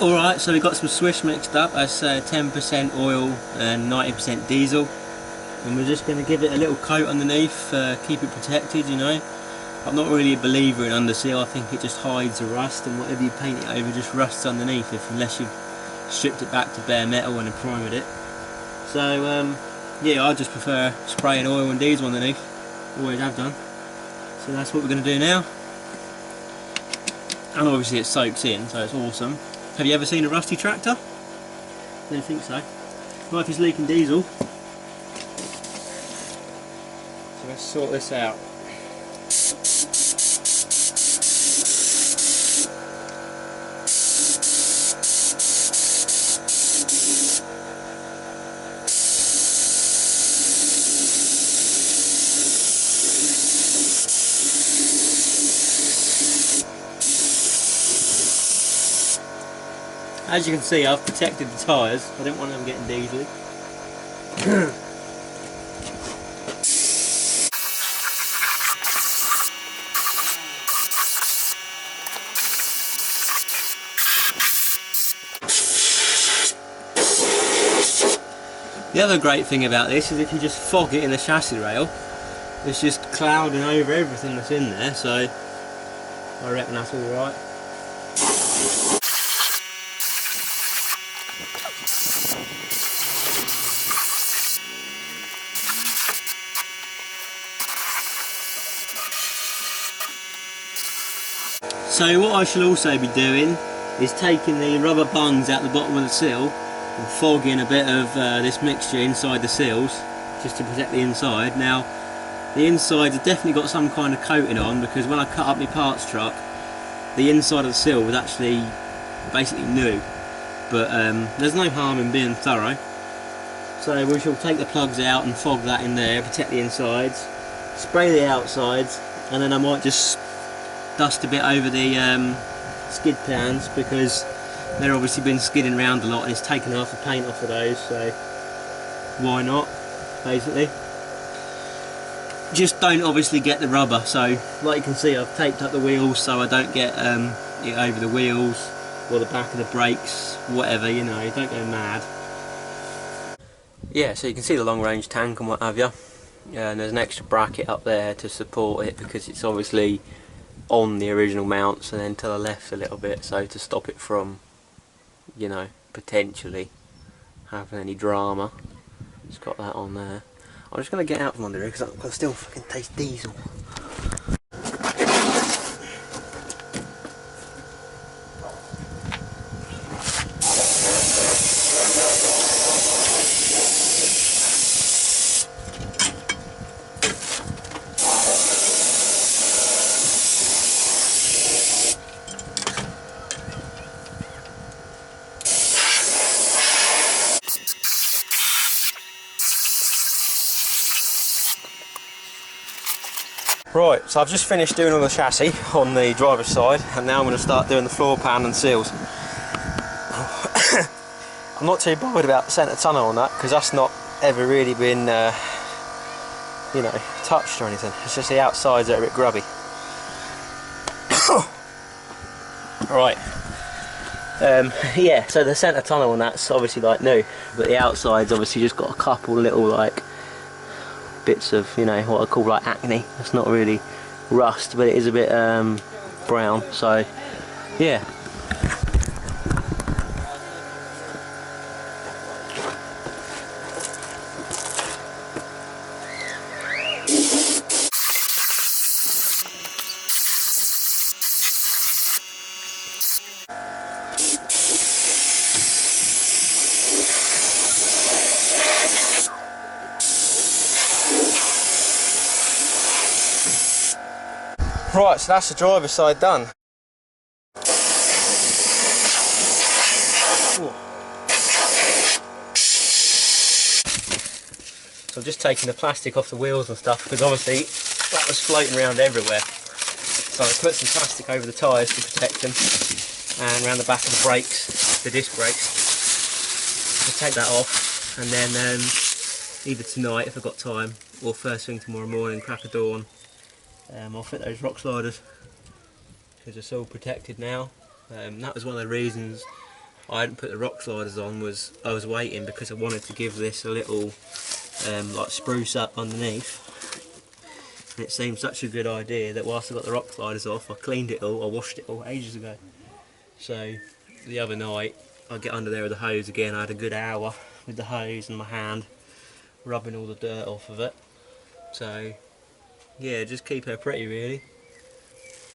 Alright, so we've got some swish mixed up. That's 10% oil and 90% diesel. And we're just going to give it a little coat underneath, keep it protected, you know. I'm not really a believer in underseal. I think it just hides the rust, and whatever you paint it over just rusts underneath unless you've stripped it back to bare metal and primed it. So yeah, I just prefer spraying oil and diesel underneath. Always have done. So that's what we're going to do now. And obviously it soaks in, so it's awesome. Have you ever seen a rusty tractor? I don't think so. Well, if it's leaking diesel, so let's sort this out. As you can see, I've protected the tyres. I didn't want them getting diesely. The other great thing about this is if you just fog it in the chassis rail, it's just clouding over everything that's in there, so I reckon that's alright. So what I shall also be doing is taking the rubber bungs out the bottom of the seal and fogging a bit of this mixture inside the seals just to protect the inside. Now the insides have definitely got some kind of coating on, because when I cut up my parts truck the inside of the seal was actually basically new, but there's no harm in being thorough. So we shall take the plugs out and fog that in there, protect the insides, spray the outsides, and then I might just dust a bit over the skid pans, because they're obviously been skidding around a lot and it's taken half the paint off of those, so why not, basically. Just don't obviously get the rubber, so like you can see I've taped up the wheels so I don't get it over the wheels or the back of the brakes, whatever, you know, don't go mad. Yeah, so you can see the long range tank and what have you, and there's an extra bracket up there to support it because it's obviously on the original mounts and then to the left a little bit, so to stop it from, you know, potentially having any drama. It's got that on there. I'm just going to get out from under here because I can still fucking taste diesel. Right, so I've just finished doing all the chassis on the driver's side, and now I'm going to start doing the floor pan and seals. I'm not too bothered about the centre tunnel on that, because that's not ever really been, you know, touched or anything. It's just the outsides that are a bit grubby. Right, yeah, so the centre tunnel on that's obviously like new, but the outside's obviously just got a couple little like bits of, you know, what I call like acne. It's not really rust, but it is a bit brown, so yeah. Right, so that's the driver's side done. Ooh. So I'm just taking the plastic off the wheels and stuff, because obviously that was floating around everywhere. So I put some plastic over the tyres to protect them, and around the back of the brakes, the disc brakes. Just take that off, and then either tonight if I've got time, or first thing tomorrow morning, crack of dawn, I'll fit those rock sliders, because it's all protected now. That was one of the reasons I hadn't put the rock sliders on, was I was waiting because I wanted to give this a little like spruce up underneath. And it seemed such a good idea that whilst I got the rock sliders off, I cleaned it all, I washed it all ages ago. So the other night I get under there with the hose again. I had a good hour with the hose in my hand, rubbing all the dirt off of it. So yeah, just keep her pretty really.